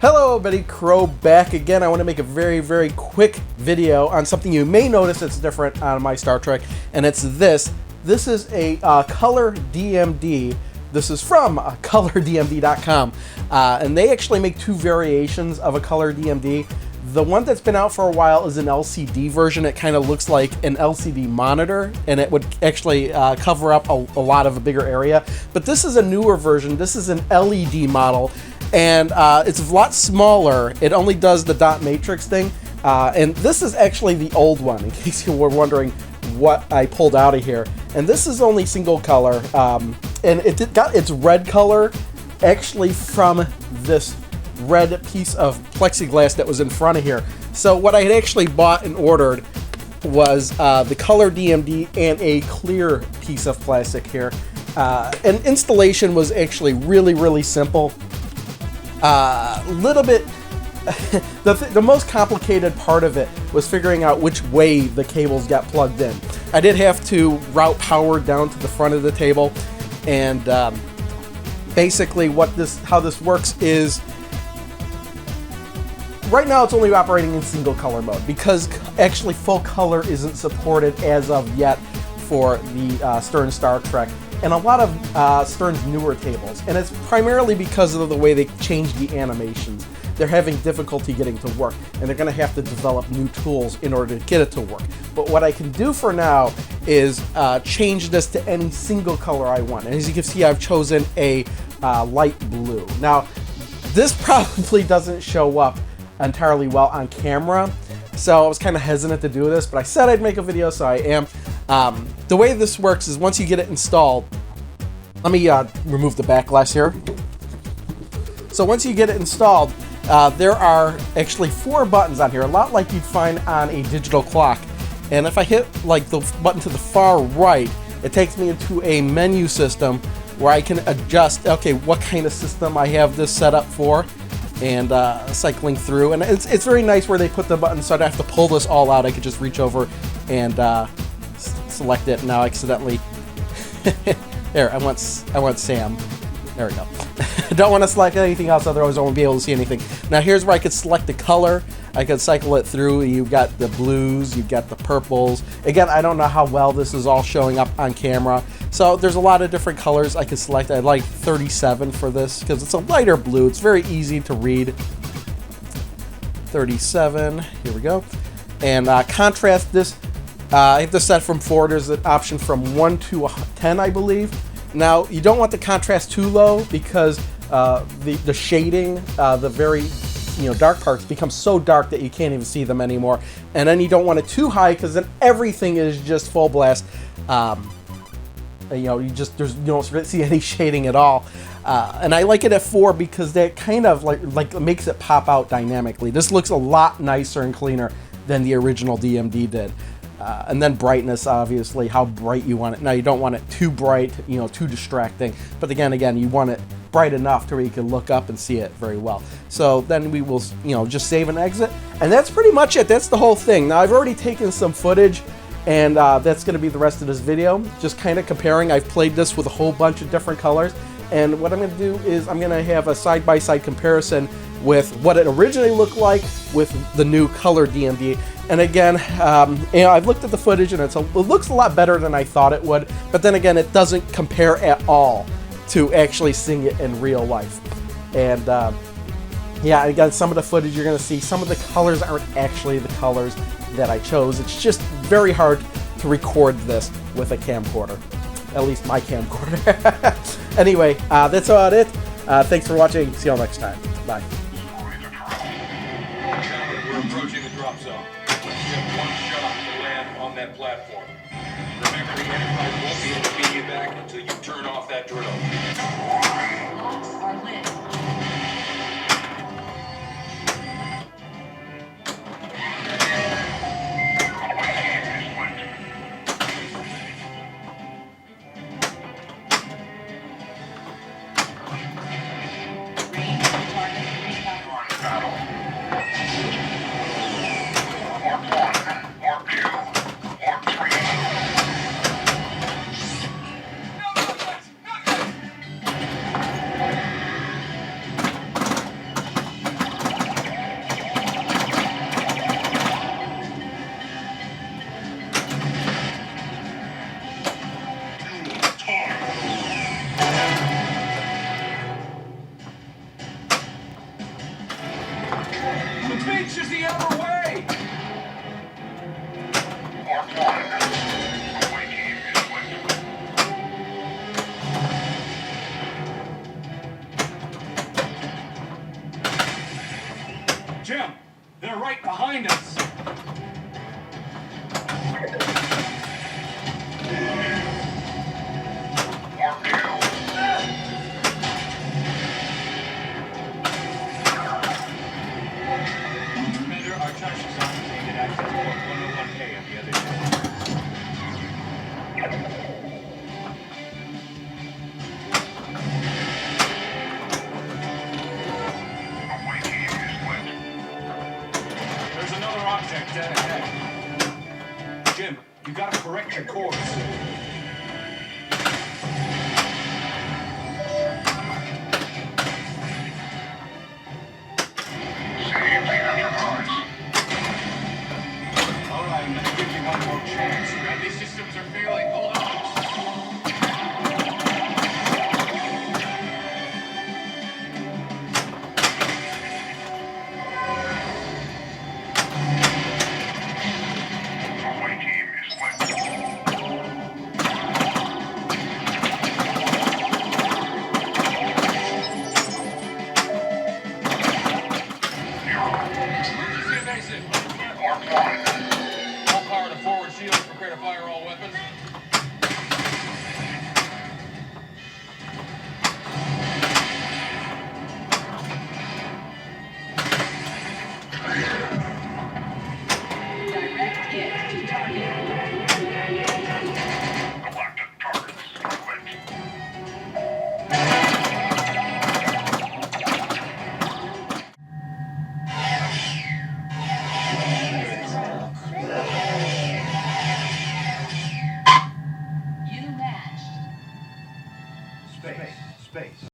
Hello everybody, Crow back again. I want to make a very quick video on something you may notice that's different on my Star Trek, and it's this. This is a Color DMD. This is from ColorDMD.com, and they actually make two variations of a Color DMD. The one that's been out for a while is an LCD version. It kind of looks like an LCD monitor, and it would actually cover up a lot of a bigger area. But this is a newer version. This is an LED model, and it's a lot smaller. It only does the dot matrix thing, and this is actually the old one, in case you were wondering what I pulled out of here. And this is only single color, and it got its red color actually from this red piece of plexiglass that was in front of here. So what I had actually bought and ordered was the Color DMD and a clear piece of plastic here. And installation was actually really simple. Little bit the most complicated part of it was figuring out which way the cables got plugged in. I did have to route power down to the front of the table, and basically how this works is, right now it's only operating in single color mode because actually full color isn't supported as of yet for the Stern Star Trek and a lot of Stern's newer tables. And it's primarily because of the way they changed the animations. They're having difficulty getting to work, and they're going to have to develop new tools in order to get it to work. But what I can do for now is change this to any single color I want. And as you can see, I've chosen a light blue. Now, this probably doesn't show up entirely well on camera, so I was kind of hesitant to do this, but I said I'd make a video, so I am. The way this works is once you get it installed, let me remove the back glass here. So once you get it installed, there are actually 4 buttons on here, a lot like you'd find on a digital clock. And if I hit like the button to the far right, it takes me into a menu system where I can adjust, okay, what kind of system I have this set up for, and cycling through. And it's very nice where they put the button, so I don't have to pull this all out. I could just reach over and select it. Now accidentally, there, I want Sam. There we go. I don't want to select anything else, otherwise I won't be able to see anything. Now here's where I could select the color. I could cycle it through. You've got the blues, you've got the purples. Again, I don't know how well this is all showing up on camera. So there's a lot of different colors I could select. I'd like 37 for this because it's a lighter blue. It's very easy to read. 37, here we go. And contrast this, I have this set from 4. There's an option from 1 to 10, I believe. Now, you don't want the contrast too low because the shading, the very dark parts become so dark that you can't even see them anymore. And then you don't want it too high because then everything is just full blast. You don't see any shading at all. And I like it at 4 because that kind of like makes it pop out dynamically. This looks a lot nicer and cleaner than the original DMD did. And then brightness, obviously, how bright you want it. Now, you don't want it too bright, too distracting. But again, you want it bright enough to where you can look up and see it very well. So then we will, just save and exit. And that's pretty much it. That's the whole thing. Now, I've already taken some footage, and that's going to be the rest of this video. Just kind of comparing. I've played this with a whole bunch of different colors. And what I'm going to do is I'm going to have a side-by-side comparison with what it originally looked like with the new Color DMD. And again, I've looked at the footage, and it looks a lot better than I thought it would. But then again, it doesn't compare at all to actually seeing it in real life. And yeah, again, some of the footage you're going to see, some of the colors aren't actually the colors that I chose. It's just very hard to record this with a camcorder. At least my camcorder. Anyway, that's about it. Thanks for watching. See y'all next time. Bye. We're approaching the drop zone. You have 1 shot to land on that platform. Remember, the Enterprise won't be able to beam you back until you turn off that drill. Locks are lit. the other way! Mark 1. Away team is with. Jim, they're right behind us. Mark 2. Commander, our charge is on aimed at access port 101A on the other side. Away team is with. There's another object dead ahead. Jim, you gotta correct your course.